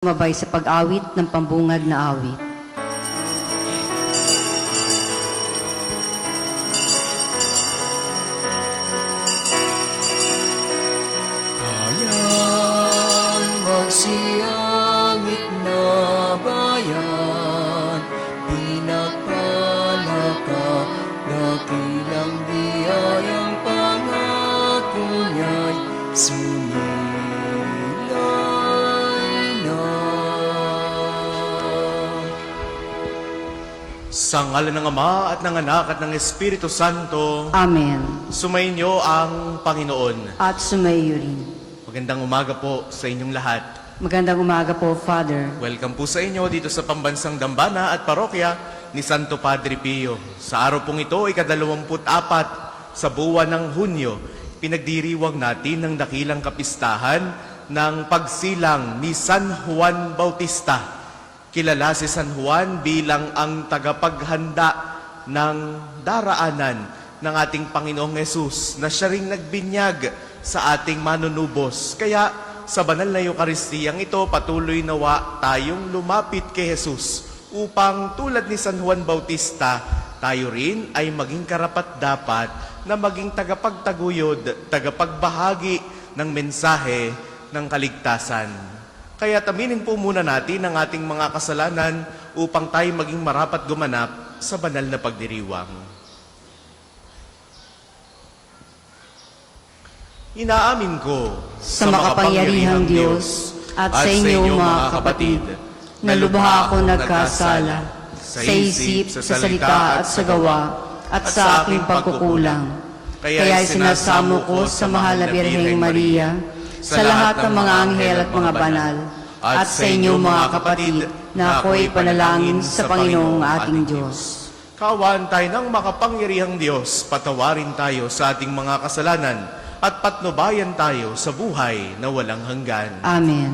Mabay sa pag-awit ng pambungad na awit. Hayang magsiyangit na bayan, pinagpala ka, dakilang biyayang pangako niya'y sumilay na. Sa ngalan ng Ama at ng Anak at ng Espiritu Santo, Amen. sumainyo ang Panginoon. At sumayo rin. Magandang umaga po sa inyong lahat. Magandang umaga po, Father. Welcome po sa inyo dito sa Pambansang Dambana at Parokya ni Santo Padre Pio. Sa araw pong ito, ika-24 sa buwan ng Hunyo, pinagdiriwang natin ng dakilang kapistahan ng pagsilang ni San Juan Bautista. Kilala si San Juan bilang ang tagapaghanda ng daraanan ng ating Panginoong Hesus na siya ring nagbinyag sa ating manunubos. Kaya sa banal na Eukaristiyang ito, patuloy nawa tayong lumapit kay Hesus upang tulad ni San Juan Bautista, tayo rin ay maging karapat-dapat na maging tagapagtaguyod, tagapagbahagi ng mensahe ng kaligtasan. Kaya taminin po muna natin ang ating mga kasalanan upang tayo maging marapat gumanap sa banal na pagdiriwang. Inaamin ko Sa makapangyarihang Diyos at sa inyo mga kapatid, na lubha ako nagkasala sa isip, sa salita at sa gawa at sa aking pagkukulang. Kaya sinasamo ko sa mahal na Birheng Maria, sa lahat ng mga anghel at mga banal, at sa inyo mga kapatid, na ako'y panalangin sa Panginoong ating Diyos. Kaawaan tayo ng makapangyarihang Diyos, patawarin tayo sa ating mga kasalanan at patnubayan tayo sa buhay na walang hanggan. Amen.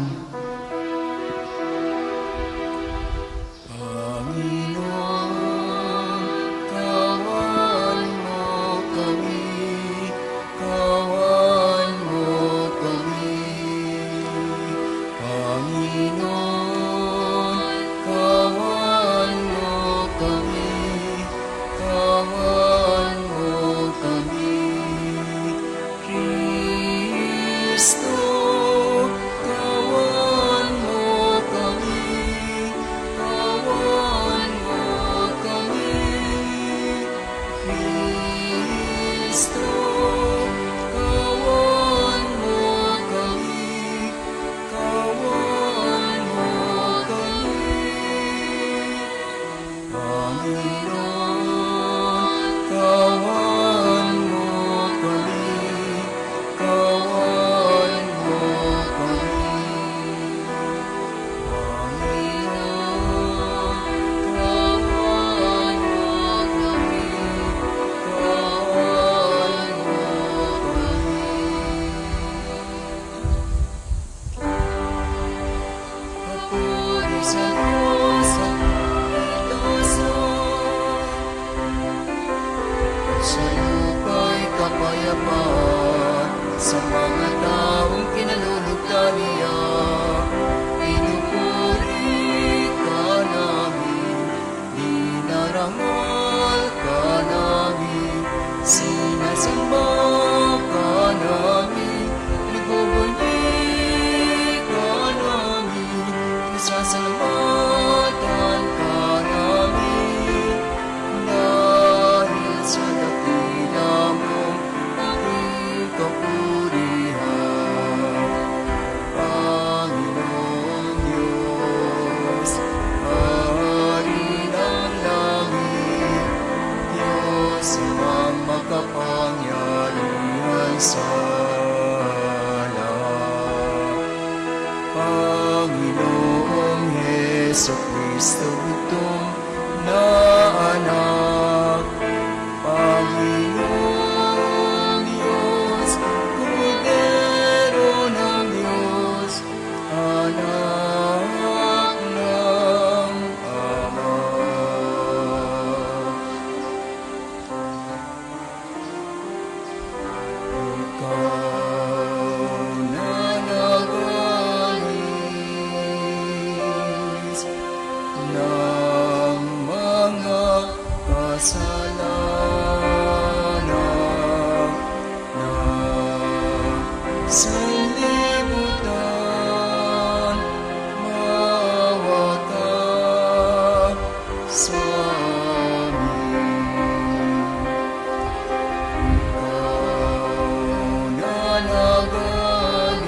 Panginoon, kawan mo kami, kawan mo kami. Panginoon, kawan mo kami, kawan mo kami. Kristo, kawan mo kami, kawan mo kami. Kristo, kawan mo kami, kawan mo kami. Panginoon, kawan mo kami, kawan mo kami. Panginoon, kawan mo kami, kawan mo kami. Papuri sa Diyos ang itasan, sa lupa'y kapayapaan sa mga taong kinalulugda niya. Pinupuri ka namin, dinarangal ka namin, sinasamba ka namin, nagbubunyi ka namin, nasasalamatan ka namin. Dahil sa dakila mong aking kapurihan, Panginoong Diyos, Hari ng langit, Diyos amang makapangyarihan sa lahat. Panginoong Jesucristo, itong na anak, Panginoong Diyos, Kordero ng Diyos, anak ng Ama. Ikaw na nagaling sa amin. Ikaw na nagaling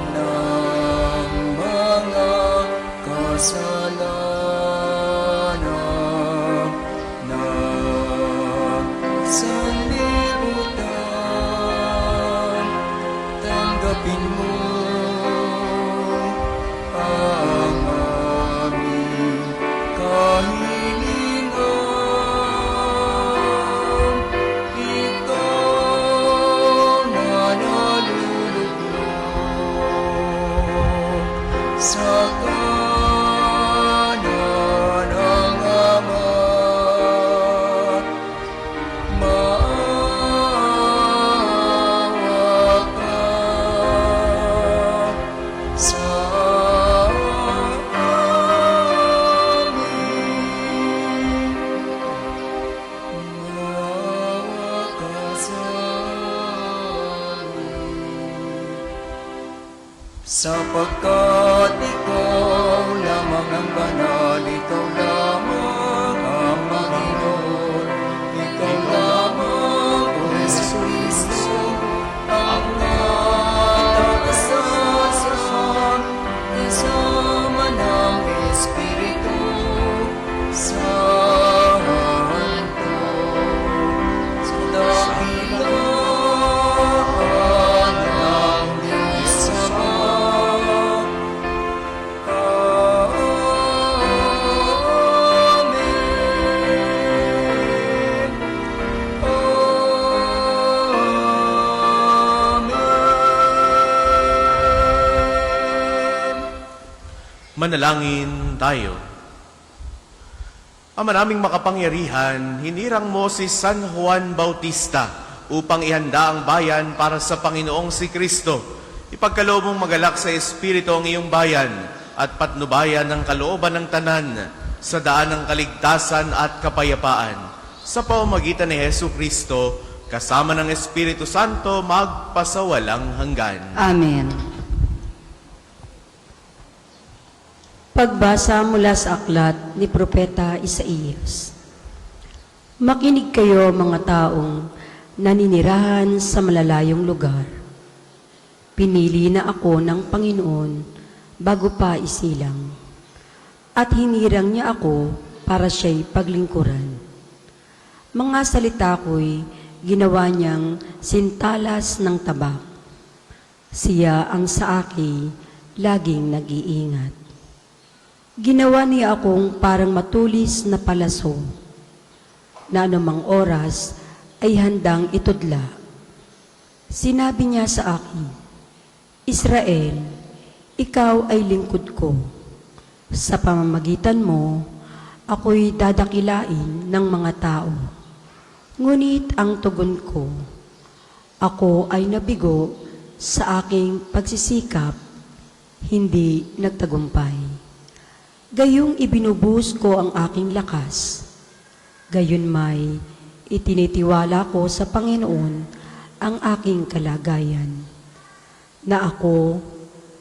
ng mga kasalanan na sanlibutan. Tanggapin mo ang aming kahilingan. Ikaw na naluluklok sa kanan ng Ama. Maawa ka sa amin. Maawa ka sa amin. Sapagkat ikaw lamang ang banal, ikaw lamang ang Panginoon, ikaw lamang, O Jesus Cristo, ang nagkakasasan, kasama ng Espiritu Santo, sa dakilaan ng Diyos Ama. Manalangin tayo. Ama naming makapangyarihan, hinirang mo si San Juan Bautista upang ihanda ang bayan para sa Panginoong si Kristo. Ipagkaloob mong magalak sa Espiritu ang iyong bayan at patnubayan ng kalooban ng tanan sa daan ng kaligtasan at kapayapaan. Sa pamamagitan ni Hesu Kristo, kasama ng Espiritu Santo, magpasawalang hanggan. Amen. Pagbasa mula sa aklat ni Propeta Isaías. Makinig kayo mga taong naninirahan sa malalayong lugar. Pinili na ako ng Panginoon bago pa isilang, at hinirang niya ako para siya'y paglingkuran. Mga salita ko'y ginawa niyang sintalas ng tabak. Siya ang sa akin laging nag-iingat. Ginawa niya akong parang matulis na palaso, na anumang oras ay handang itudla. Sinabi niya sa akin, Israel, ikaw ay lingkod ko. Sa pamamagitan mo, ako'y dadakilain ng mga tao. Ngunit ang tugon ko, ako ay nabigo sa aking pagsisikap, hindi nagtagumpay. Gayong ibinubuhos ko ang aking lakas. Gayon may itinitiwala ko sa Panginoon ang aking kalagayan, na ako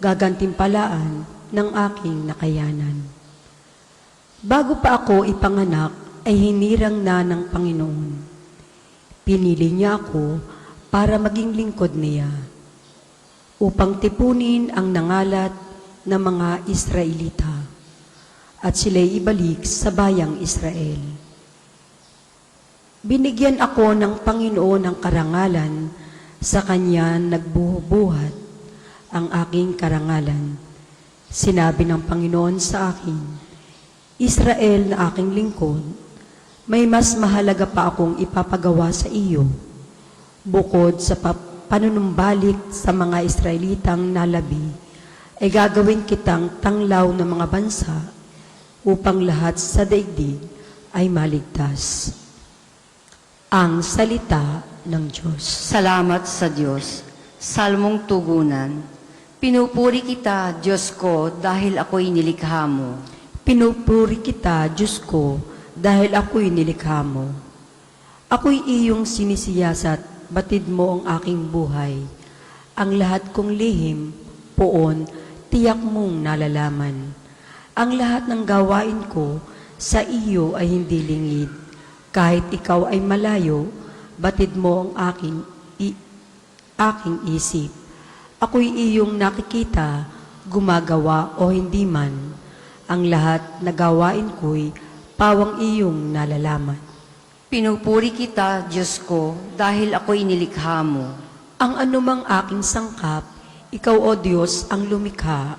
gagantimpalaan ng aking nakayanan. Bago pa ako ipanganak ay hinirang na ng Panginoon. Pinili niya ako para maging lingkod niya, upang tipunin ang nangalat ng mga Israelita at sila'y ibalik sa bayang Israel. Binigyan ako ng Panginoon ng karangalan, sa Kanya nagbubuhat ang aking karangalan. Sinabi ng Panginoon sa akin, Israel na aking lingkod, may mas mahalaga pa akong ipapagawa sa iyo, bukod sa panunumbalik sa mga Israelitang nalabi, ay gagawin kitang tanglaw ng mga bansa, upang lahat sa daigdig ay maligtas. Ang salita ng Diyos. Salamat sa Diyos. Salmong tugunan. Pinupuri kita, Diyos ko, dahil ako'y nilikha mo. Pinupuri kita, Diyos ko, dahil ako'y nilikha mo. Ako'y iyong sinisiyasat, batid mo ang aking buhay. Ang lahat kong lihim, poon, tiyak mong nalalaman. Ang lahat ng gawain ko sa iyo ay hindi lingid. Kahit ikaw ay malayo, batid mo ang aking isip. Ako'y iyong nakikita, gumagawa o hindi man. Ang lahat na gawain ko'y pawang iyong nalalaman. Pinupuri kita, Diyos ko, dahil ako'y nilikha mo. Ang anumang aking sangkap, ikaw o Diyos ang lumikha.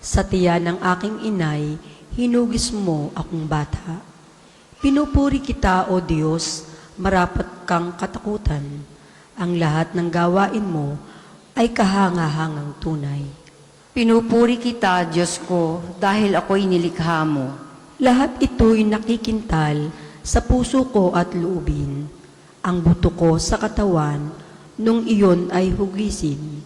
Sa tiyan ng aking inay, hinugis mo akong bata. Pinupuri kita o Diyos, marapat kang katakutan. Ang lahat ng gawain mo ay kahanga-hangang tunay. Pinupuri kita, Diyos ko, dahil ako'y nilikha mo. Lahat ito'y nakikintal sa puso ko at loobin. Ang buto ko sa katawan, nung iyon ay hugisin.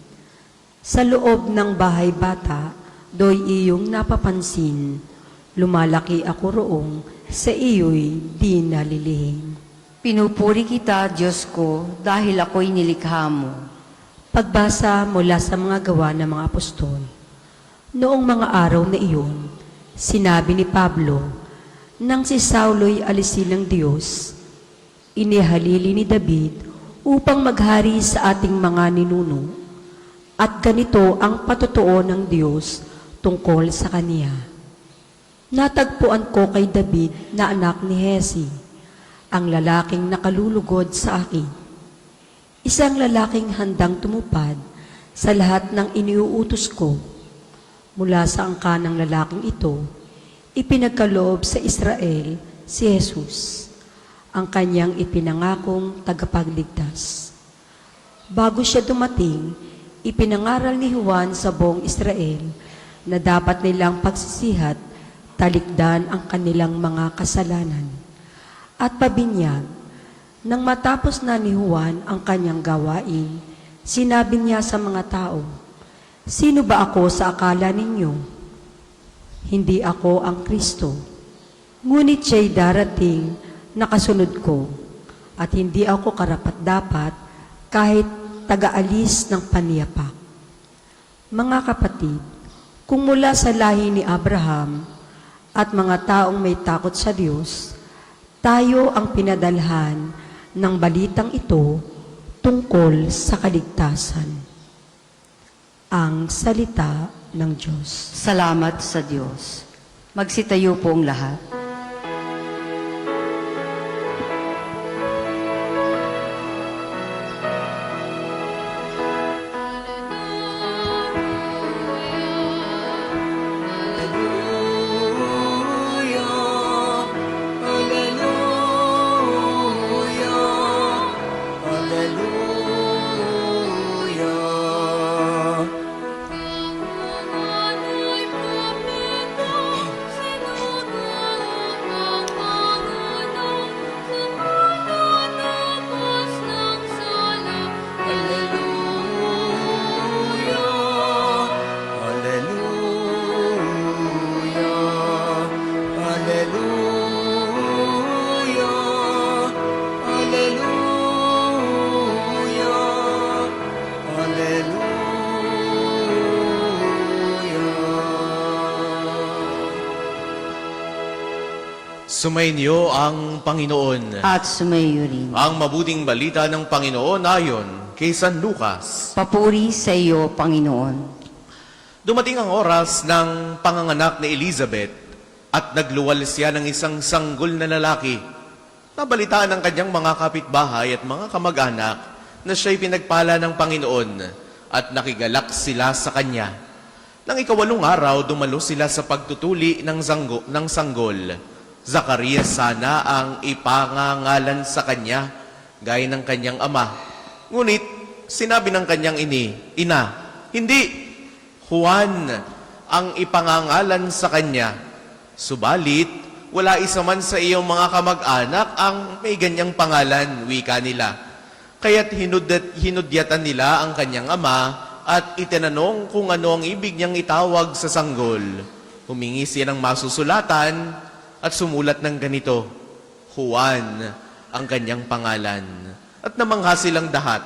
Sa loob ng bahay bata, do'y iyong napapansin. Lumalaki ako roong, sa iyo'y di nalilihim. Pinupuri kita, Diyos ko, dahil ako'y nilikha mo. Pagbasa mula sa mga gawa ng mga apostol. Noong mga araw na iyon, sinabi ni Pablo, nang si Saulo'y alisin ng Diyos, inihalili ni David upang maghari sa ating mga ninuno. At ganito ang patotoo ng Diyos tungkol sa kaniya. Natagpuan ko kay David na anak ni Hesi, ang lalaking nakalulugod sa akin. Isang lalaking handang tumupad sa lahat ng iniuutos ko. Mula sa angka ng lalaking ito, ipinagkaloob sa Israel si Jesus, ang kanyang ipinangakong tagapagligtas. Bago siya dumating, ipinangaral ni Juan sa buong Israel na dapat nilang pagsisihat, talikdan ang kanilang mga kasalanan. At pabinyag, nang matapos na ni Juan ang kanyang gawain, sinabi niya sa mga tao, "Sino ba ako sa akala ninyo? Hindi ako ang Kristo. Ngunit siya'y darating na kasunod ko, at hindi ako karapat-dapat kahit taga-alis ng paniyapak." Mga kapatid, kung mula sa lahi ni Abraham at mga taong may takot sa Diyos, tayo ang pinadalhan ng balitang ito tungkol sa kaligtasan. Ang salita ng Diyos. Salamat sa Diyos. Magsitayo po ang lahat. Sumainyo ang Panginoon. At sumayo rin. Ang mabuting balita ng Panginoon ayon kay San Lucas. Papuri sa iyo, Panginoon. Dumating ang oras ng panganganak ni Elizabeth at nagluwal siya ng isang sanggol na lalaki. Nabalitaan ng kanyang mga kapitbahay at mga kamag-anak na siya'y pinagpala ng Panginoon at nakigalak sila sa kanya. Nang ikawalong araw, dumalo sila sa pagtutuli ng sanggol. Zacarias sana ang ipangangalan sa kanya, gaya ng kanyang ama. Ngunit, sinabi ng kanyang ina, hindi, Juan ang ipangangalan sa kanya. Subalit, wala isa man sa iyong mga kamag-anak ang may ganyang pangalan, wika nila. Kaya't hinudyatan nila ang kanyang ama at itinanong kung ano ang ibig niyang itawag sa sanggol. Humingi siya ng masusulatan at sumulat ng ganito, Juan ang kanyang pangalan. At namangha silang dahat.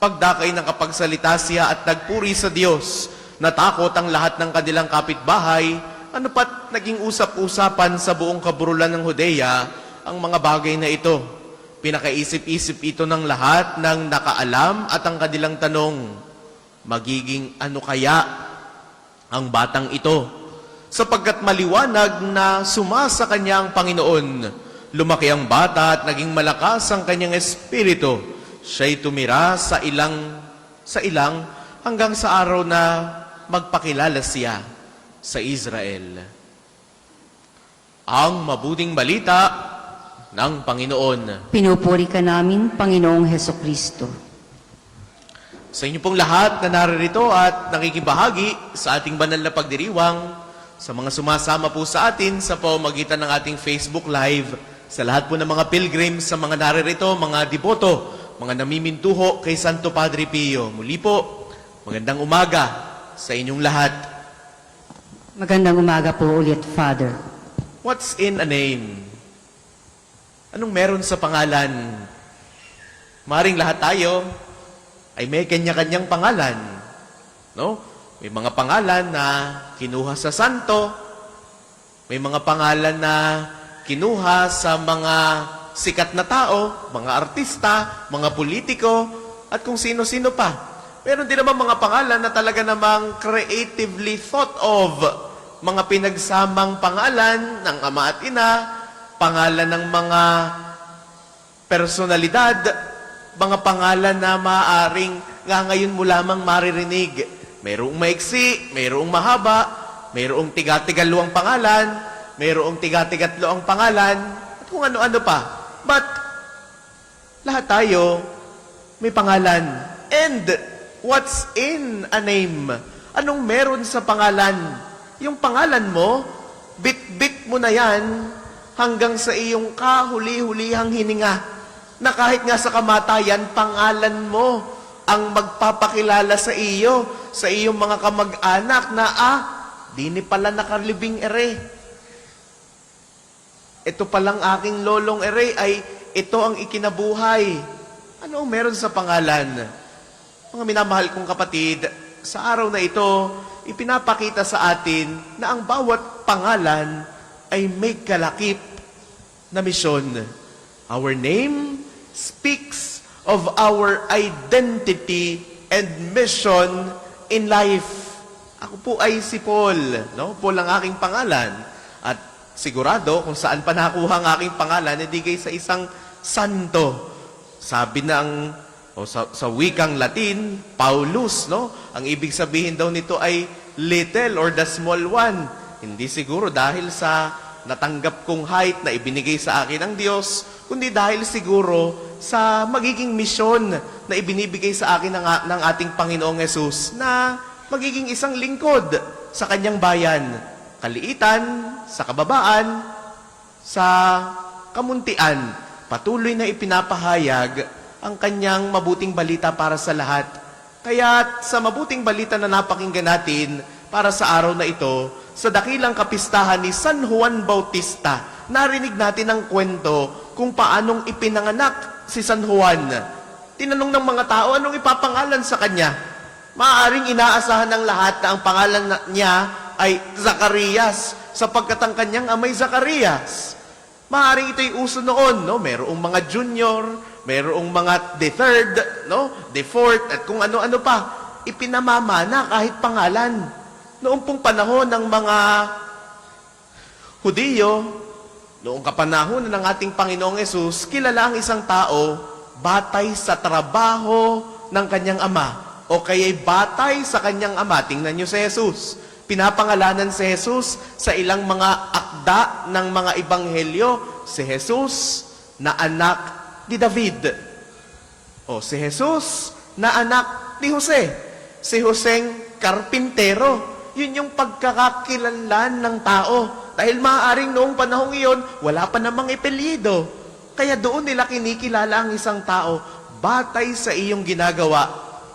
Pagdakay nakapagsalita siya at nagpuri sa Diyos, natakot ang lahat ng kanilang kapitbahay ano pat naging usap-usapan sa buong kaburulan ng Judea ang mga bagay na ito. Pinakaisip-isip ito ng lahat ng nakaalam at ang kanilang tanong, magiging ano kaya ang batang ito? Sapagkat maliwanag na sumasa kanya ang Panginoon. Lumaki ang bata at naging malakas ang kanyang espiritu. Siya'y tumira sa ilang hanggang sa araw na magpakilala siya sa Israel. Ang mabuting balita ng Panginoon. Pinupuri ka namin, Panginoong Hesukristo. Sa inyo pong lahat na naririto at nakikibahagi sa ating banal na pagdiriwang, sa mga sumasama po sa atin sa pamamagitan ng ating Facebook Live, sa lahat po ng mga pilgrims, sa mga naririto, mga deboto, mga namimintuho kay Santo Padre Pio. Muli po, magandang umaga sa inyong lahat. Magandang umaga po ulit, Father. What's in a name? Anong meron sa pangalan? Maring lahat tayo ay may kanya-kanyang pangalan. No? May mga pangalan na kinuha sa santo, may mga pangalan na kinuha sa mga sikat na tao, mga artista, mga politiko, at kung sino-sino pa. Meron din naman mga pangalan na talaga namang creatively thought of, mga pinagsamang pangalan ng ama at ina, pangalan ng mga personalidad, mga pangalan na maaaring nga ngayon mo lamang maririnig. Mayroong maiksi, mayroong mahaba, mayroong tiga-tigalawang pangalan, mayroong tiga-tigatlo ang pangalan, at kung ano-ano pa. But, lahat tayo may pangalan. And, what's in a name? Anong meron sa pangalan? Yung pangalan mo, bit-bit mo na yan hanggang sa iyong kahuli-hulihang hininga. Na kahit nga sa kamatayan, pangalan mo ang magpapakilala sa iyong mga kamag-anak na, di ni pala nakalibing ere. Ito palang aking lolong ere ay ito ang ikinabuhay. Ano ang meron sa pangalan? Mga minamahal kong kapatid, sa araw na ito, ipinapakita sa atin na ang bawat pangalan ay may kalakip na misyon. Our name speaks of our identity and mission in life. Ako po ay si Paul, no? Paul ang aking pangalan. At sigurado kung saan pa nakuha ang aking pangalan, nadigay sa isang santo. Sabi ng sa wikang Latin, Paulus, no? Ang ibig sabihin daw nito ay little or the small one. Hindi siguro dahil sa natanggap kong height na ibinigay sa akin ng Diyos, kundi dahil siguro sa magiging misyon na ibinibigay sa akin ng ating Panginoong Yesus na magiging isang lingkod sa kanyang bayan. Kaliitan, sa kababaan, sa kamuntian, patuloy na ipinapahayag ang kanyang mabuting balita para sa lahat. Kaya sa mabuting balita na napakinggan natin para sa araw na ito, sa dakilang kapistahan ni San Juan Bautista, narinig natin ang kwento kung paanong ipinanganak si San Juan. Tinanong ng mga tao, anong ipapangalan sa kanya? Maaaring inaasahan ng lahat na ang pangalan niya ay Zacarias, sapagkat ang kanyang amay Zacarias. Maaaring ito'y uso noon, no? Mayroong mga junior, mayroong mga the third, no? The fourth, at kung ano-ano pa. Ipinamamana kahit pangalan. Noong pong panahon ng mga Hudiyo, noong kapanahon ng ating Panginoong Yesus, kilala ang isang tao batay sa trabaho ng kanyang ama o kaya'y batay sa kanyang ama. Tingnan niyo si Jesus. Pinapangalanan si Jesus sa ilang mga akda ng mga ebanghelyo. Si Jesus na anak ni David. O si Jesus na anak ni Jose. Si Joseng karpintero. Yun yung pagkakakilanlan ng tao. Dahil maaaring noong panahong iyon, wala pa namang ipelyido. Kaya doon nila kinikilala ang isang tao batay sa iyong ginagawa.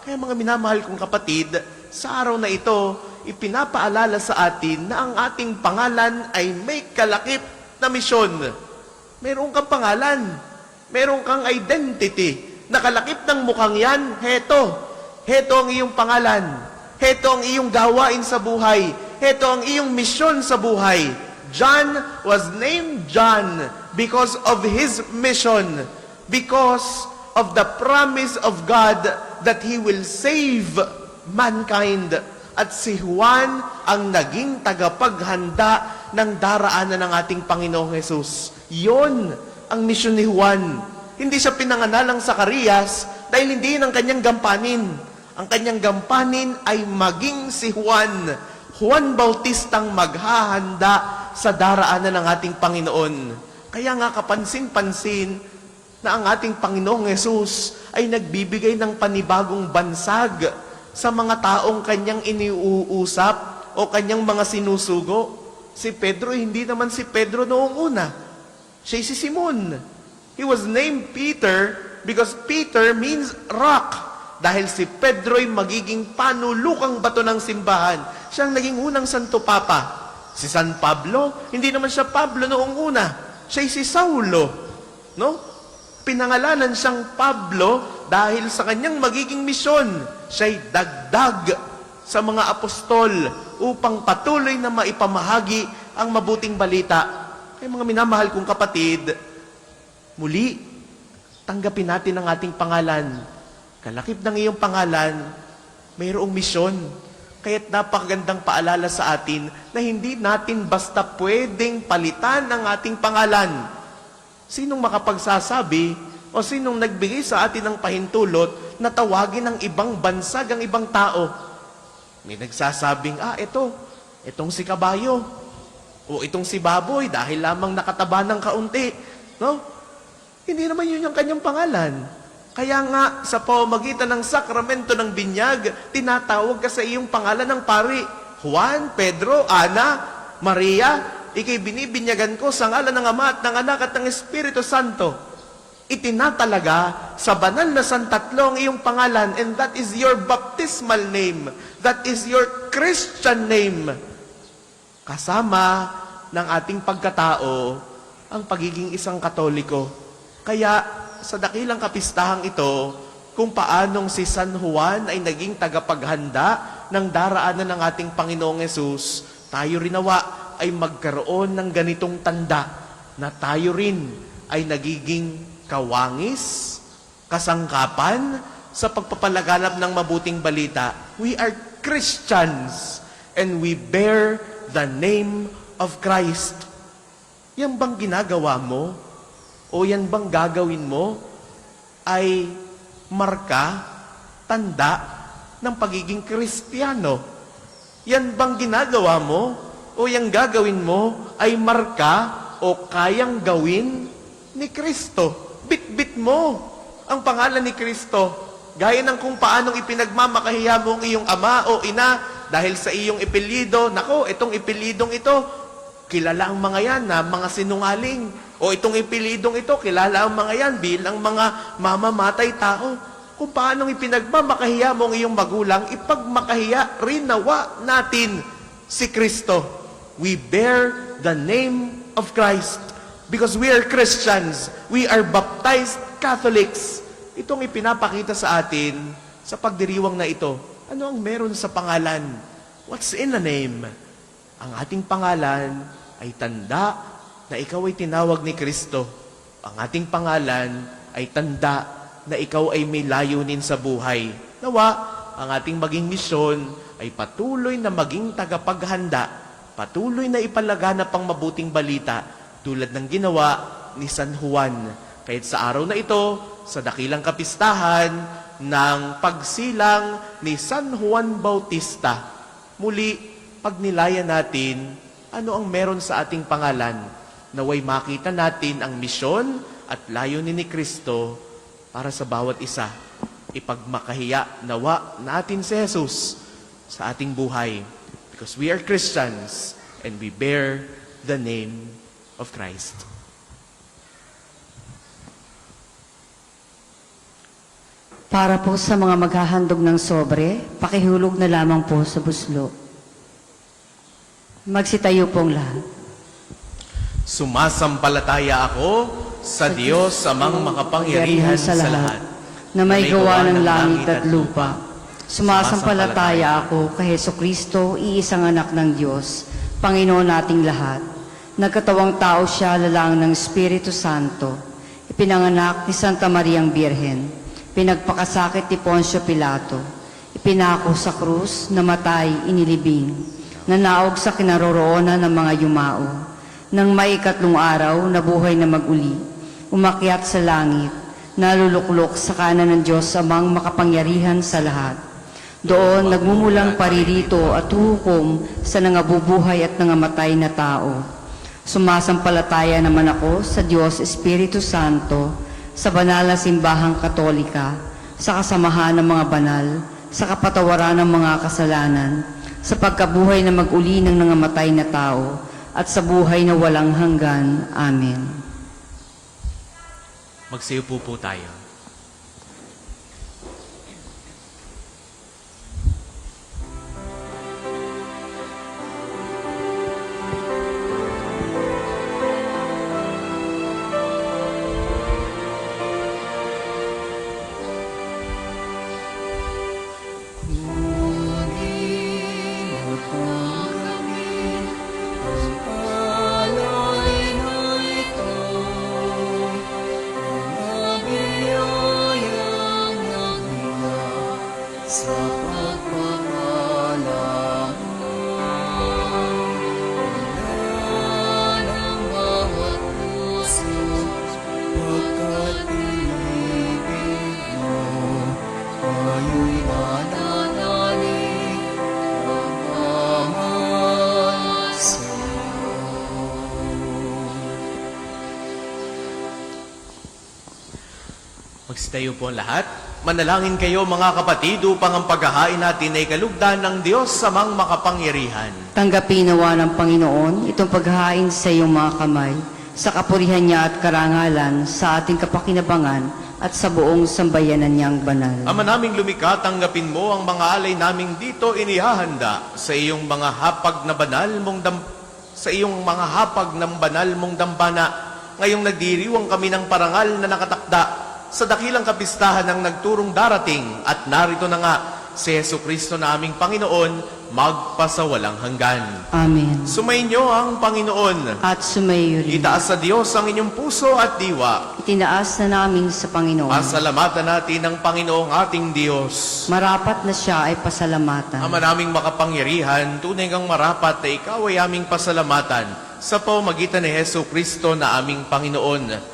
Kaya mga minamahal kong kapatid, sa araw na ito, ipinapaalala sa atin na ang ating pangalan ay may kalakip na misyon. Meron kang pangalan, meron kang identity. Nakalakip ng mukhang yan, heto. Heto ang iyong pangalan. Heto ang iyong gawain sa buhay. heto ang iyong misyon sa buhay. John was named John because of his mission, because of the promise of God that He will save mankind. At si Juan ang naging tagapaghanda ng daraanan ng ating Panginoong Hesus. Yon ang misyon ni Juan. Hindi siya pinanganak ng Zacarias dahil hindi yun ang kanyang gampanin. Ang kanyang gampanin ay maging si Juan. Juan Bautistang maghahanda sa daraanan ng ating Panginoon. Kaya nga kapansin-pansin na ang ating Panginoong Hesus ay nagbibigay ng panibagong bansag sa mga taong kanyang iniuusap o kanyang mga sinusugo. Si Pedro, hindi naman si Pedro noong una. Siya si Simon. He was named Peter because Peter means rock. Dahil si Pedro ay magiging panulukang bato ng simbahan. Siya ang naging unang Santo Papa. Si San Pablo, hindi naman siya Pablo noong una. Siya si Saulo. No? Pinangalanan siyang Pablo dahil sa kanyang magiging misyon. Siya'y dagdag sa mga apostol upang patuloy na maipamahagi ang mabuting balita. Kaya mga minamahal kong kapatid, muli, tanggapin natin ang ating pangalan. Kalakip ng iyong pangalan, mayroong misyon. Kaya't napakagandang paalala sa atin na hindi natin basta pwedeng palitan ang ating pangalan. Sinong makapagsasabi o sinong nagbigay sa atin ng pahintulot na tawagin ng ibang bansag ang ibang tao? May nagsasabing, itong si Kabayo, o itong si Baboy dahil lamang nakataba ng kaunti. No? Hindi naman yun yung kanyang pangalan. Kaya nga, sa pamamagitan ng sakramento ng binyag, tinatawag ka sa iyong pangalan ng pari. Juan, Pedro, Ana, Maria, ikay binibinyagan ko sa ngalan ng Ama at ng Anak at ng Espiritu Santo. Itinatalaga sa banal na santatlo ang iyong pangalan, and that is your baptismal name. That is your Christian name. Kasama ng ating pagkatao ang pagiging isang Katoliko. Kaya, sa dakilang kapistahang ito, kung paanong si San Juan ay naging tagapaghanda ng daraanan ng ating Panginoong Hesus, tayo rin nawa ay magkaroon ng ganitong tanda na tayo rin ay nagiging kawangis, kasangkapan sa pagpapalaganap ng mabuting balita. We are Christians and we bear the name of Christ. Yan bang ginagawa mo? O yan bang gagawin mo ay marka, tanda ng pagiging Kristiyano? Yan bang ginagawa mo o yan gagawin mo ay marka o kayang gawin ni Kristo? Bit-bit mo ang pangalan ni Kristo. Gaya ng kung paanong ipinagmamakahiya mo ang iyong ama o ina dahil sa iyong ipelyido. Nako, itong ipelyidong ito, kilala ang mga yan na mga sinungaling. O itong ipilidong ito, kilala ang mga yan bilang mga mamamatay tao. Kung paanong ipinagmamakahiya mo ang iyong magulang, ipagmakahiya rin nawa natin si Kristo. We bear the name of Christ because we are Christians. We are baptized Catholics. Itong ipinapakita sa atin sa pagdiriwang na ito. Ano ang meron sa pangalan? What's in a name? Ang ating pangalan ay tanda na ikaw ay tinawag ni Kristo. Ang ating pangalan ay tanda na ikaw ay may layunin sa buhay. Nawa, ang ating maging misyon ay patuloy na maging tagapaghanda, patuloy na ipalaganap ang mabuting balita tulad ng ginawa ni San Juan. Kahit sa araw na ito, sa dakilang kapistahan ng pagsilang ni San Juan Bautista, muli, pagnilayan natin ano ang meron sa ating pangalan. Naway makita natin ang misyon at layunin ni Kristo para sa bawat isa. Ipagmakahiya nawa natin si Jesus sa ating buhay. Because we are Christians and we bear the name of Christ. Para po sa mga maghahandog ng sobre, pakihulog na lamang po sa buslo. Magsitayo pong lahat. Sumasampalataya ako sa Diyos amang makapangyarihan sa lahat, na may gawa ng langit at lupa. Sumasampalataya ako kay Hesukristo, iisang anak ng Diyos, Panginoon nating lahat. Nagkatawang tao siya, lalang ng Espiritu Santo. Ipinanganak ni Santa Mariang Birhen. Pinagpakasakit ni Poncio Pilato. Ipinako sa krus, namatay, inilibing. Nanaog sa kinaroroonan ng mga yumao. Nang may ikatlong araw, nabuhay na mag-uli. Umakyat sa langit, naluluklok sa kanan ng Diyos amang makapangyarihan sa lahat. Doon nagmumulang paririto at hukom sa nangabubuhay at nangamatay na tao. Sumasampalataya naman ako sa Diyos Espiritu Santo, sa banal na simbahang katolika, sa kasamahan ng mga banal, sa kapatawaran ng mga kasalanan, sa pagkabuhay na mag-uli ng nangamatay na tao, at sa buhay na walang hanggan. Amen. Magsiupo po tayo. Magsitayo po ang lahat. Manalangin kayo mga kapatid upang ang paghahain natin ay kalugdan ng Diyos sa mang makapangyarihan. Tanggapin nawa ng Panginoon itong paghahain sa iyong mga kamay, sa kapurihan niya at karangalan, sa ating kapakinabangan at sa buong sambayanan niyang banal. Ama naming lumikha, tanggapin mo ang mga alay naming dito inihahanda sa iyong mga hapag na banal mong sa iyong mga hapag ng banal mong dambana. Ngayong nagdiriwang kami ng parangal na nakatakda sa dakilang kapistahan ng nagturong darating, at narito na nga si Hesukristo na aming Panginoon, magpasawalang hanggan. Amen. Sumainyo ang Panginoon. At sumayo rin. Itaas sa Diyos ang inyong puso at diwa. Itinaas na namin sa Panginoon. Pasalamatan natin ang Panginoong ating Diyos. Marapat na siya ay pasalamatan. Ama naming makapangyarihan, tunay kang marapat na ikaw ay aming pasalamatan sa pamamagitan ni Hesukristo na aming Panginoon.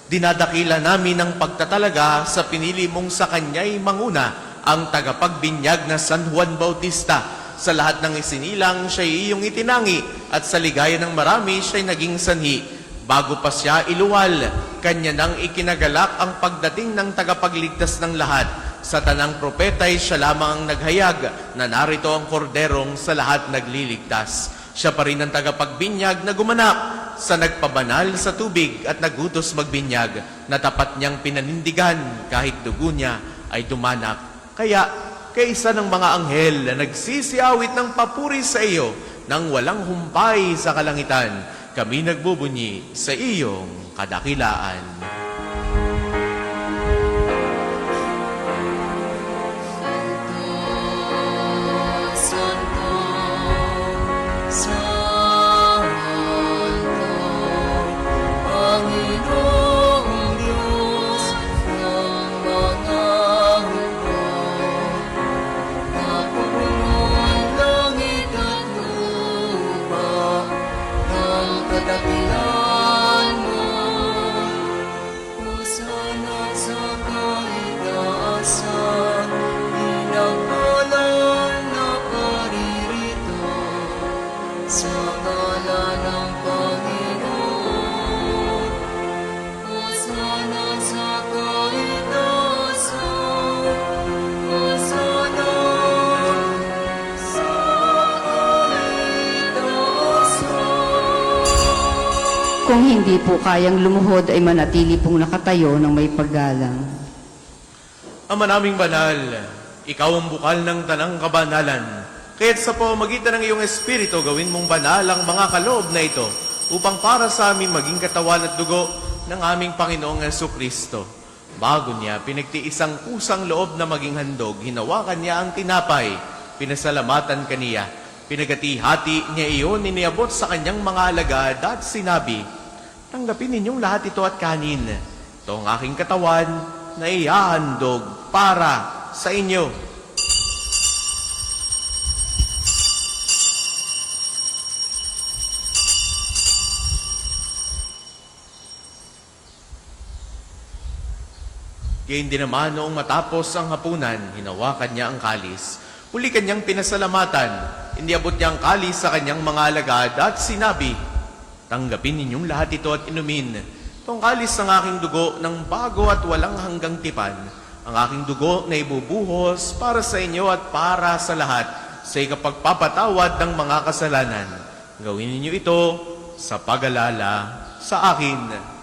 Dinadakila namin ang pagtatalaga sa pinili mong sa Kanya'y manguna, ang tagapagbinyag na San Juan Bautista. Sa lahat ng isinilang, siya'y iyong itinangi, at sa ligaya ng marami, siya'y naging sanhi. Bago pa siya iluwal, Kanya nang ikinagalak ang pagdating ng tagapagligtas ng lahat. Sa tanang propeta'y siya lamang ang naghayag, na narito ang korderong sa lahat nagliligtas. Siya pa rin ang tagapagbinyag na gumanap sa nagpabanal sa tubig at nagutos magbinyag, na tapat niyang pinanindigan kahit dugo niya ay dumanak. Kaya, kaisa ng mga anghel na nagsisiawit ng papuri sa iyo nang walang humpay sa kalangitan, kami nagbubunyi sa iyong kadakilaan. Kung hindi po kayang lumuhod ay manatili pong nakatayo ng may paggalang. Ama naming banal, ikaw ang bukal ng tanang kabanalan. Kaya't sa pamamagitan ng iyong Espiritu, gawin mong banal ang mga kaloob na ito, upang para sa amin maging katawan at dugo ng aming Panginoong Hesukristo. Bago niya pinagtiis ang kusang loob na maging handog, hinawakan niya ang tinapay, pinasalamatan kaniya. Pinagati-hati niya iyon, iniabot sa kanyang mga alagad at sinabi, "Tanggapin ninyong lahat ito at kanin. Ito ang aking katawan na ihahandog para sa inyo." Gayon din naman noong matapos ang hapunan, hinawakan niya ang kalis. Uli kanyang pinasalamatan, iniabot niya ang kalis sa kanyang mga alagad at sinabi, "Tanggapin ninyong lahat ito at inumin. Itong kalis ng aking dugo ng bago at walang hanggang tipan, ang aking dugo na ibubuhos para sa inyo at para sa lahat sa ikapagpapatawad ng mga kasalanan. Gawin ninyo ito sa pag-alala sa akin."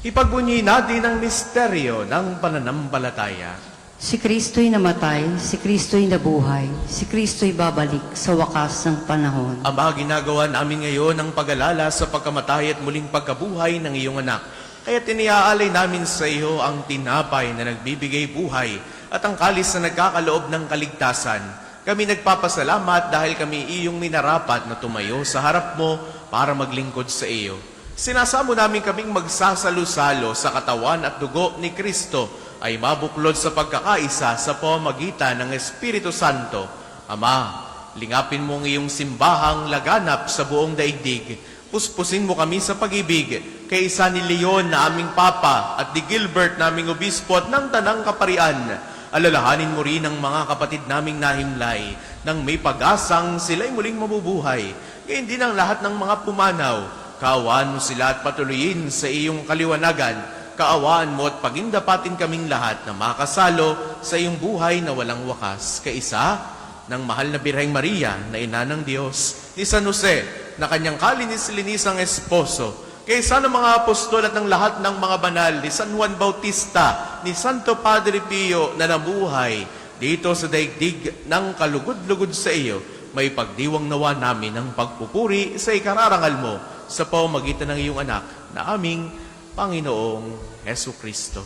Ipagbunyi natin ang misteryo ng pananampalataya. Si Kristo'y namatay, si Kristo'y nabuhay, si Kristo'y babalik sa wakas ng panahon. Ama, ginagawa namin ngayon ang pag-alala sa pagkamatay at muling pagkabuhay ng iyong anak. Kaya tiniaalay namin sa iyo ang tinapay na nagbibigay buhay at ang kalis na nagkakaloob ng kaligtasan. Kami nagpapasalamat dahil kami iyong minarapat na tumayo sa harap mo para maglingkod sa iyo. Sinasamo namin kaming magsasalo-salo sa katawan at dugo ni Kristo ay mabuklod sa pagkakaisa sa pamamagitan ng Espiritu Santo. Ama, lingapin mo ang iyong simbahang laganap sa buong daigdig. Puspusin mo kami sa pag-ibig kay isa ni Leon na aming Papa at ni Gilbert naming Obispo at ng Tanang Kaparian. Alalahanin mo rin ang mga kapatid naming nahimlay nang may pag-asang sila'y muling mabubuhay. Ngayon din ang lahat ng mga pumanaw. Kaawaan mo sila at patuloyin sa iyong kaliwanagan. Kaawaan mo at pagindapatin kaming lahat na makasalo sa iyong buhay na walang wakas. Kaisa ng mahal na Birheng Maria na ina ng Diyos, ni San Jose na kanyang kalinis-linisang esposo, kaysa ng mga apostol at ng lahat ng mga banal, ni San Juan Bautista, ni Santo Padre Pio na nabuhay dito sa daigdig ng kalugod-lugod sa iyo, may pagdiwang nawa namin ng pagpupuri sa ikararangal mo sa pamamagitan ng iyong anak na aming Panginoong Hesu Kristo.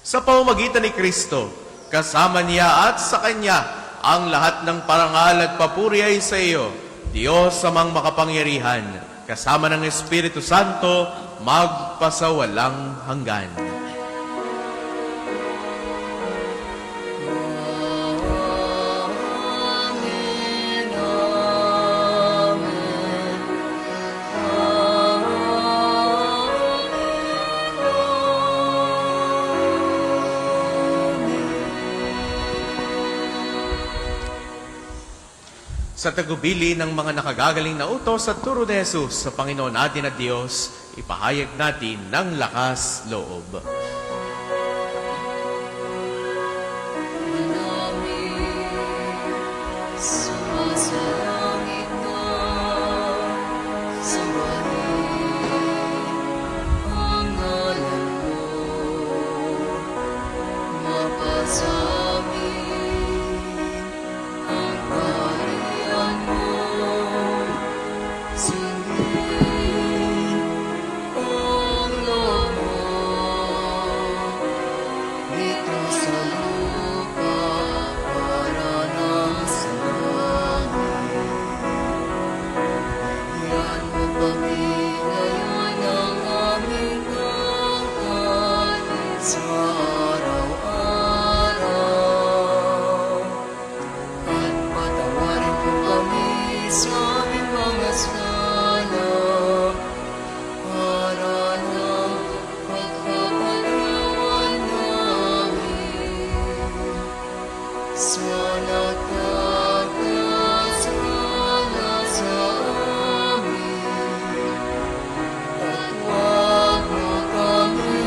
Sa pamamagitan ni Kristo, kasama niya at sa Kanya, ang lahat ng parangal at papuri ay sa iyo, Diyos amang makapangyarihan, kasama ng Espiritu Santo, magpasawalang hanggan. Sa tagubili ng mga nakagagaling na utos at turo ni Jesus sa Panginoon natin at Diyos, ipahayag natin ng lakas loob. Sumasalangit ka, sambahin ang ngalan mo, mapasamin ang kaharian mo, singin ang loob mo, dito sa lupa para ng langit. Yan mo kami ngayon ang aming kakanin sa araw-araw. At patawarin mo kami sa aming mga sala para ng pagkakataon namin sa nagkakasala sa amin. At huwag mo kami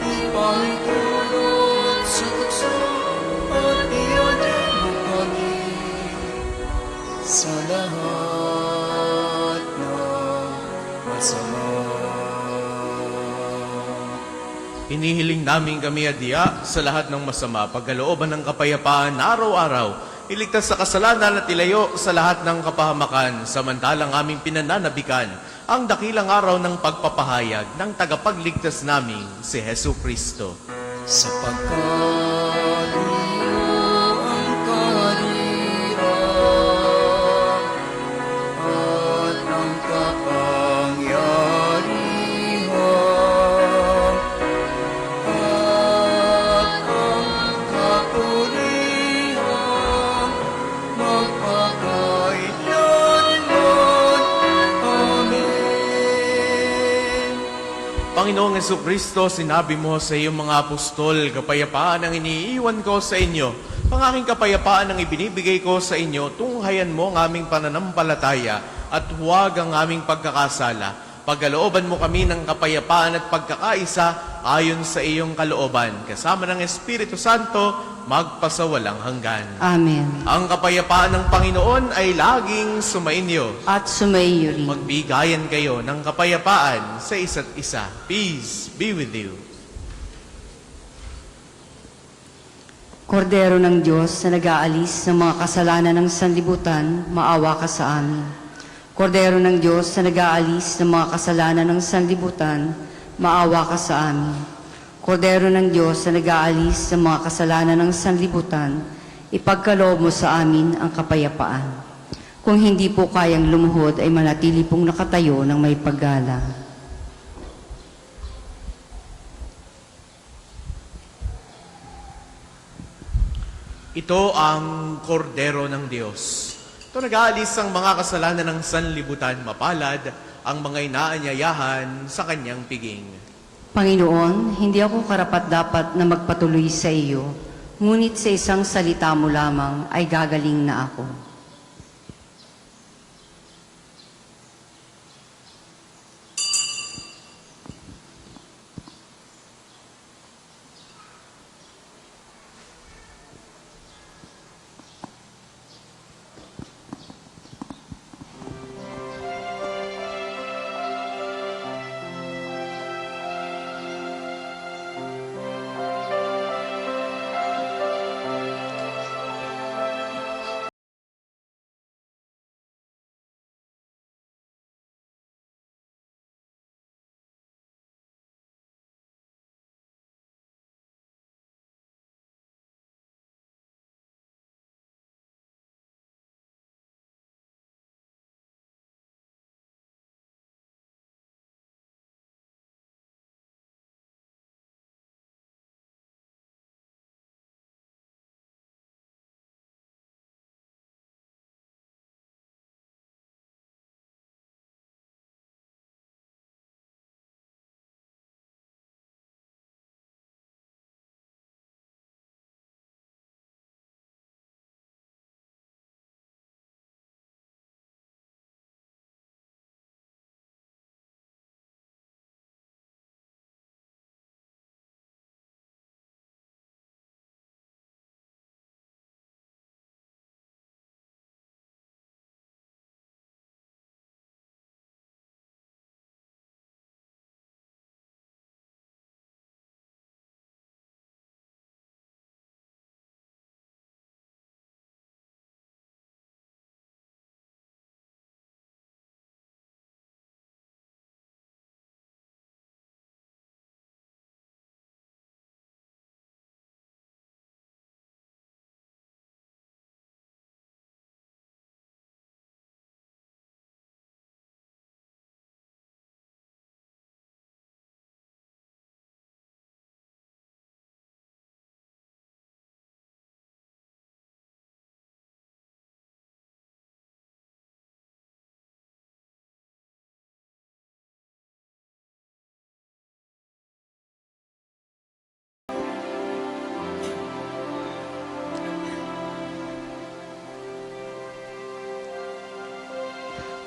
ipahintulot sa tukso at iadin mo kami sa lahat ng masama. Hinihiling namin kami adya sa lahat ng masama, pagkalooban ng kapayapaan na araw-araw, iligtas sa kasalanan at ilayo sa lahat ng kapahamakan, samantalang aming pinananabikan ang dakilang araw ng pagpapahayag ng tagapagligtas naming si Hesu Kristo. Sapagkat iyo ang kaharian at ang kapangyarihan at ang kapurihan magpakailanman. Amen. Panginoong Hesu Kristo, sinabi mo sa iyong mga apostol, kapayapaan ang iniiwan ko sa inyo. Ang aking kapayapaan ang ibinibigay ko sa inyo, tunghayan mo ang aming pananampalataya at huwag ang aming pagkakasala. Pagkalooban mo kami ng kapayapaan at pagkakaisa ayon sa iyong kalooban. Kasama ng Espiritu Santo, magpasawalang hanggan. Amen. Ang kapayapaan ng Panginoon ay laging sumainyo. At sumaiyo rin. Magbigayan kayo ng kapayapaan sa isa't isa. Peace be with you. Kordero ng Diyos na nag-aalis ng mga kasalanan ng sanlibutan, maawa ka sa amin. Kordero ng Diyos na nag-aalis ng mga kasalanan ng sanlibutan, maawa ka sa amin. Kordero ng Diyos na nag-aalis ng mga kasalanan ng sanlibutan, ipagkaloob mo sa amin ang kapayapaan. Kung hindi po kayang lumuhod, ay manatili pong nakatayo ng may paggalang. Ito ang kordero ng Diyos. Ito nag-aalis ang mga kasalanan ng sanlibutan, mapalad ang mga inaanyayahan sa kanyang piging. Panginoon, hindi ako karapat-dapat na magpatuloy sa iyo, ngunit sa isang salita mo lamang ay gagaling na ako.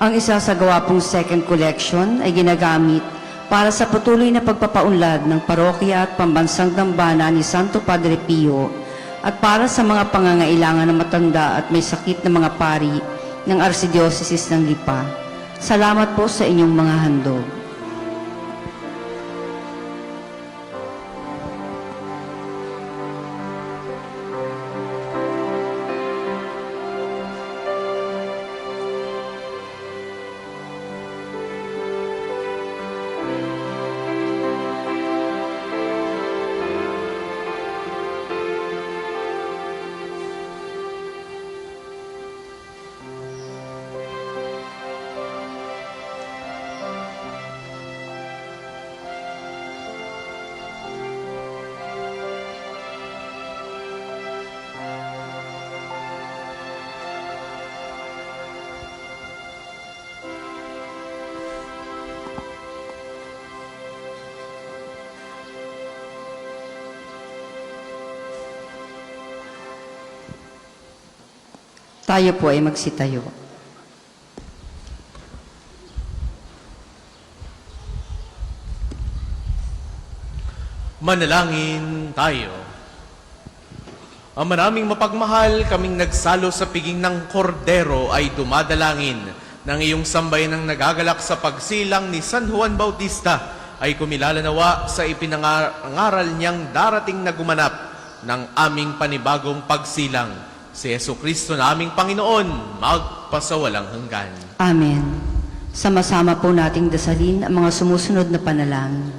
Ang isasagawa pong second collection ay ginagamit para sa patuloy na pagpapaunlad ng parokya at pambansang dambana ni Santo Padre Pio at para sa mga pangangailangan ng matanda at may sakit na mga pari ng Archdiocese ng Lipa. Salamat po sa inyong mga handog. Tayo po ay magsitayo. Manalangin tayo. Ang maraming mapagmahal, kaming nagsalo sa piging ng kordero ay dumadalangin ng iyong sambayanang nagagalak sa pagsilang ni San Juan Bautista ay kumilala nawa sa ipinangaral niyang darating na gumanap ng aming panibagong pagsilang. Si Jesucristo na aming Panginoon, magpasawalang hanggan. Amen. Sama-sama po nating dasalin ang mga sumusunod na panalangin.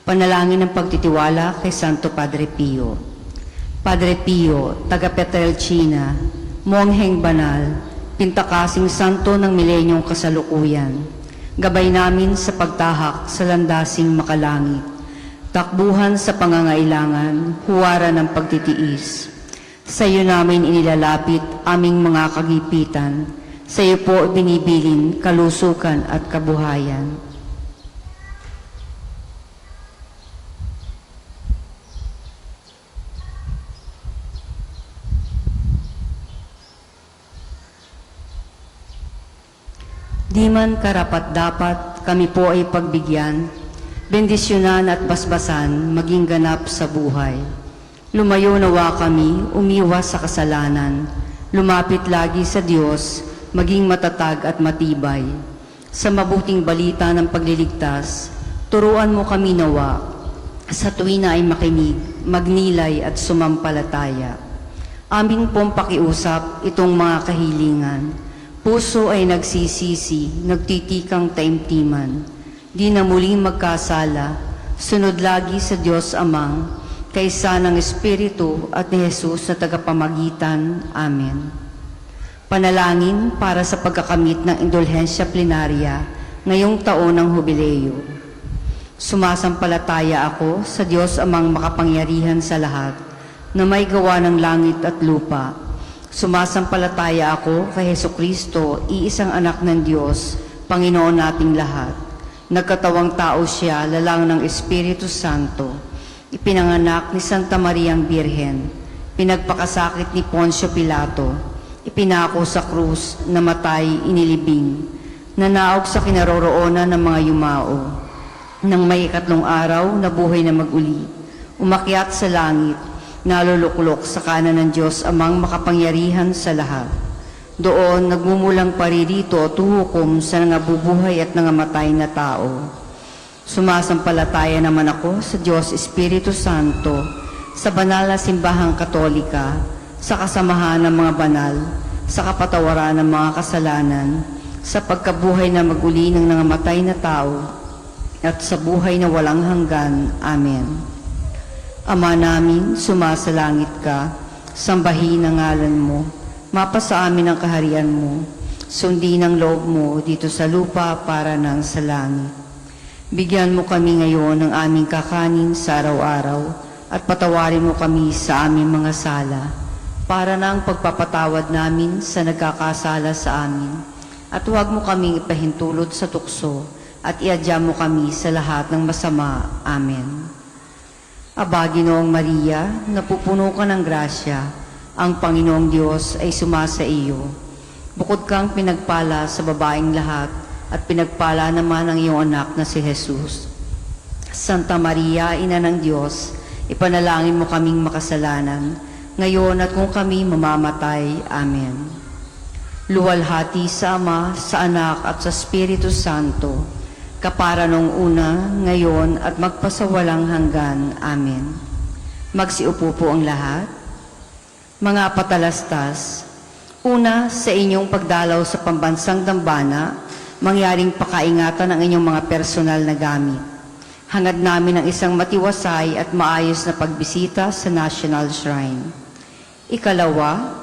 Panalangin ng pagtitiwala kay Santo Padre Pio. Padre Pio, taga Petrelcina, mongheng banal, pintakasing santo ng milenyong kasalukuyan, gabay namin sa pagtahak sa landasing makalangit, takbuhan sa pangangailangan, huwaran ng pagtitiis. Sa iyo namin inilalapit aming mga kagipitan, sa iyo po binibilin kalusukan at kabuhayan. Di man karapat-dapat kami po ay pagbigyan, bendisyonan at basbasan maging ganap sa buhay. Lumayo nawa kami, umiwas sa kasalanan, lumapit lagi sa Diyos, maging matatag at matibay. Sa mabuting balita ng pagliligtas, turuan mo kami nawa, sa tuwi na ay makinig, magnilay at sumampalataya. Aming pong pakiusap itong mga kahilingan. Puso ay nagsisisi, nagtitikang taimtiman. Di na muling magkasala, sunod lagi sa Diyos Amang, kaysa ng Espiritu at ni Jesus na tagapamagitan. Amen. Panalangin para sa pagkakamit ng indulhensya plenarya ngayong taon ng Hubileo. Sumasampalataya ako sa Diyos Amang makapangyarihan sa lahat, na may gawa ng langit at lupa. Sumasampalataya ako kay Jesucristo, iisang anak ng Diyos, Panginoon nating lahat. Nagkatawang tao siya, lalang ng Espiritu Santo. Ipinanganak ni Santa Mariang Birhen. Pinagpakasakit ni Poncio Pilato. Ipinako sa krus, namatay, inilibing. Nanaog sa kinaroroonan ng mga yumao. Nang may 3 araw, nabuhay na mag-uli. Umakyat sa langit, naluluklok sa kanan ng Diyos Amang makapangyarihan sa lahat. Doon nagmumulang paririto tuhukom sa nangabubuhay at nangamatay na tao. Sumasampalataya naman ako sa Diyos Espiritu Santo, sa banal na simbahang katolika, sa kasamahan ng mga banal, sa kapatawaran ng mga kasalanan, sa pagkabuhay na maguli ng nangamatay na tao, at sa buhay na walang hanggan. Amen. Ama namin, sumasalangit ka, sambahin ang ngalan mo, mapasa amin ang kaharian mo, sundin ang loob mo dito sa lupa para nang sa langit. Bigyan mo kami ngayon ng aming kakanin sa araw-araw at patawarin mo kami sa aming mga sala para nang pagpapatawad namin sa nagkakasala sa amin. At huwag mo kaming ipahintulot sa tukso at iadya mo kami sa lahat ng masama. Amen. Aba, Ginoong Maria, napupuno ka ng grasya, ang Panginoong Diyos ay sumasa iyo. Bukod kang pinagpala sa babaeng lahat, at pinagpala naman ang iyong anak na si Jesus. Santa Maria, Ina ng Diyos, ipanalangin mo kaming makasalanan, ngayon at kung kami mamamatay. Amen. Luwalhati sa Ama, sa Anak at sa Espiritu Santo, kapara nung una, ngayon, at magpasawalang hanggan. Amen. Magsiupo po ang lahat. Mga patalastas, una, sa inyong pagdalaw sa pambansang dambana, mangyaring pakaingatan ang inyong mga personal na gamit. Hangad namin ang isang matiwasay at maayos na pagbisita sa National Shrine. Ikalawa,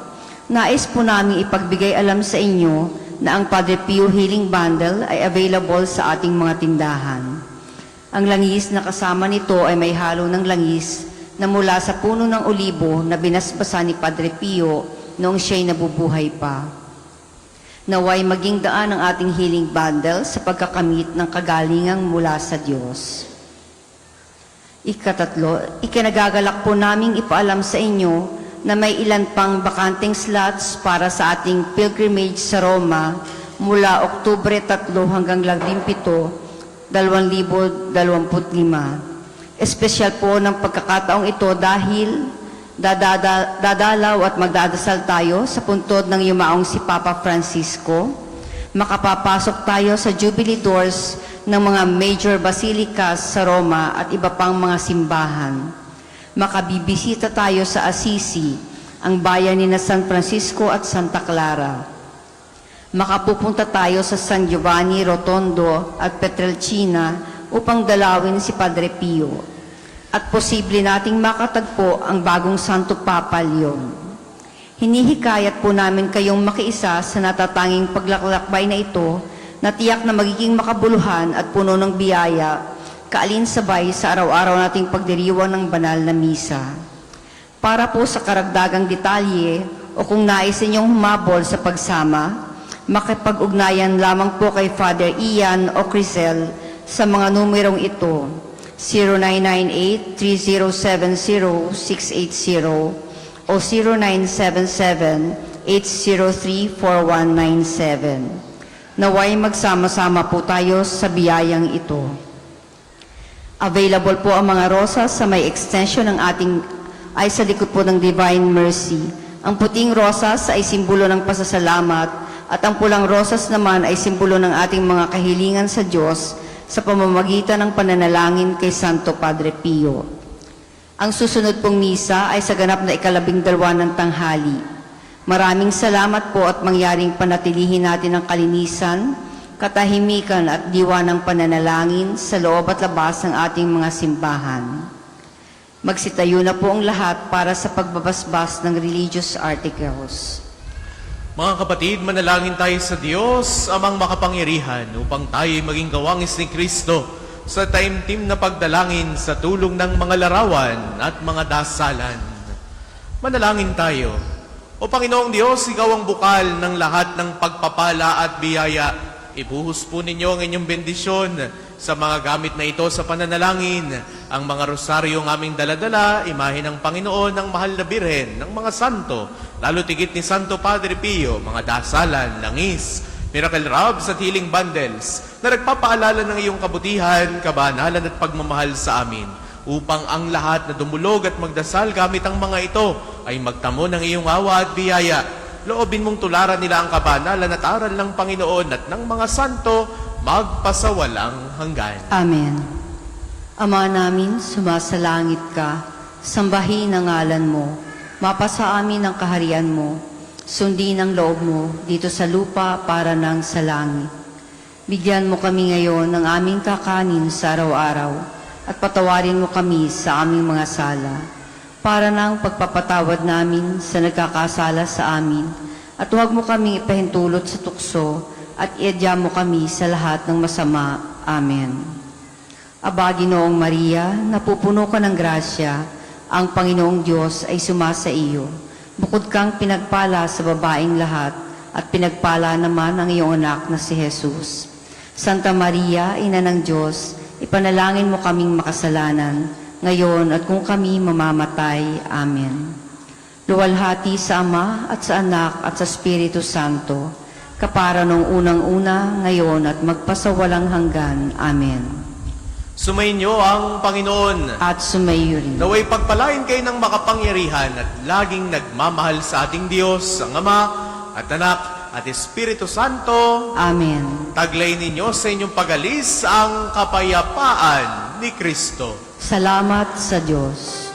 nais po namin ipagbigay alam sa inyo na ang Padre Pio Healing Bundle ay available sa ating mga tindahan. Ang langis na kasama nito ay may halo ng langis na mula sa puno ng olibo na binasbasa ni Padre Pio noong siya'y nabubuhay pa. Naway maging daan ang ating healing bundle sa pagkakamit ng kagalingang mula sa Diyos. Ikatatlo, ikinagagalak po naming ipaalam sa inyo na may ilan pang bakanteng slots para sa ating pilgrimage sa Roma mula Oktubre 3 hanggang 17, 2025. Espesyal po ng pagkakataong ito dahil dadalaw at magdadasal tayo sa puntod ng yumaong si Papa Francisco. Makapapasok tayo sa Jubilee Doors ng mga major basilicas sa Roma at iba pang mga simbahan. Makabibisita tayo sa Assisi, ang bayan ni na San Francisco at Santa Clara. Makapupunta tayo sa San Giovanni Rotondo at Petrelcina upang dalawin si Padre Pio. At posible nating makatagpo ang bagong Santo Papa Leon. Hinihikayat po namin kayong makiisa sa natatanging paglaklakbay na ito na tiyak na magiging makabuluhan at puno ng biyaya, kaalinsabay sa araw-araw nating pagdiriwang ng banal na misa. Para po sa karagdagang detalye o kung nais ninyong humabol sa pagsama, makipag-ugnayan lamang po kay Father Ian o Crisel sa mga numerong ito: 0998-3070-680 o 0977-803-4197. Naway magsama-sama po tayo sa biyayang ito. Available po ang mga rosas sa may extension ng ating ay sa likod po ng Divine Mercy. Ang puting rosas ay simbolo ng pasasalamat at ang pulang rosas naman ay simbolo ng ating mga kahilingan sa Diyos sa pamamagitan ng pananalangin kay Santo Padre Pio. Ang susunod pong misa ay sa ganap na 12 ng tanghali. Maraming salamat po at mangyaring panatilihin natin ang kalinisan, katahimikan at diwa ng pananalangin sa loob at labas ng ating mga simbahan. Magsitayo na po ang lahat para sa pagbabasbas ng religious articles. Mga kapatid, manalangin tayo sa Diyos, amang makapangyarihan, upang tayo maging gawangis ni Kristo sa taimtim na pagdalangin sa tulong ng mga larawan at mga dasalan. Manalangin tayo. O Panginoong Diyos, Ikaw ang bukal ng lahat ng pagpapala at biyaya. Ibuhos po ninyo ang inyong bendisyon sa mga gamit na ito sa pananalangin. Ang mga rosaryo ng aming daladala, imahe ng Panginoon, ng mahal na birhen, ng mga santo, lalo tigit ni Santo Padre Pio, mga dasalan, langis, miracle robes at healing bundles, na nagpapaalala ng iyong kabutihan, kabanalan at pagmamahal sa amin, upang ang lahat na dumulog at magdasal gamit ang mga ito ay magtamo ng iyong awa at biyaya. Loobin mong tularan nila ang kabanalan at aral ng Panginoon at ng mga santo magpasawalang hanggan. Amen. Ama namin, sumasalangit ka, sambahin ang ngalan mo, mapasa amin ang kaharian mo, sundin ang loob mo dito sa lupa para nang sa langit. Bigyan mo kami ngayon ng aming kakanin sa araw-araw at patawarin mo kami sa aming mga sala para nang pagpapatawad namin sa nagkakasala sa amin at huwag mo kaming ipahintulot sa tukso at iadya mo kami sa lahat ng masama. Amen. Aba, Ginoong Maria, napupuno ka ng grasya, ang Panginoong Diyos ay sumasa iyo. Bukod kang pinagpala sa babaeng lahat at pinagpala naman ang iyong anak na si Jesus. Santa Maria, Ina ng Diyos, ipanalangin mo kaming makasalanan, ngayon at kung kami mamamatay. Amen. Luwalhati sa Ama at sa Anak at sa Espiritu Santo, kapara nung unang-una, ngayon at magpasawalang hanggan. Amen. Sumainyo ang Panginoon. At sumayo rin. Naway pagpalain kayo ng makapangyarihan at laging nagmamahal sa ating Diyos, ang Ama at Anak at Espiritu Santo. Amen. Taglay ninyo sa inyong pag-alis ang kapayapaan ni Kristo. Salamat sa Diyos.